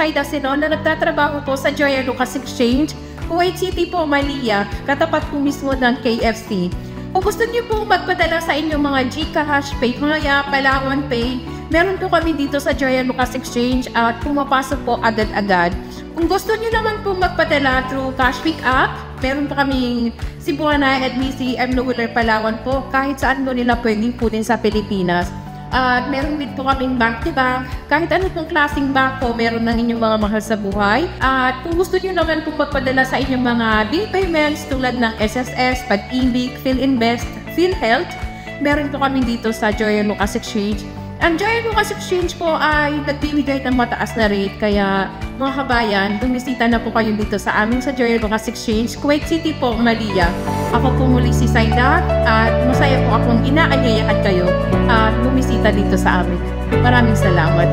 Saida Sinon na nagtatrabaho po sa Joya Lucas Exchange, Kuwait City po, Malia, katapat po mismo ng KFC. Kung gusto niyo po magpadala sa inyong mga GCash, PayMaya, Palawan Pay, meron po kami dito sa Joya Lucas Exchange at pumapasok po agad-agad. Kung gusto niyo naman po magpadala through Cash Pick Up, meron po kami Cebuana at BCM Lugar Palawan po, kahit saan mo nila pwedeng punin sa Pilipinas. At meron din po kaming bank to bank. Kahit ano pong klaseng bank po, meron ng inyong mga mahal sa buhay. At kung gusto nyo naman po magpadala sa inyong mga bill payments tulad ng SSS, Pag-ibig, PhilInvest, PhilHealth, meron po kami dito sa Joya Lucas Exchange. Ang Joya Lucas Exchange po ay nagbibigay ng mataas na rate, kaya mga kabayan, bumisita na po kayo dito sa amin sa Joya Lucas Exchange, Kuwait City po, Malia. Ako po muli si Saida at masaya po akong inaanyayahan kayo at bumisita dito sa amin. Maraming salamat.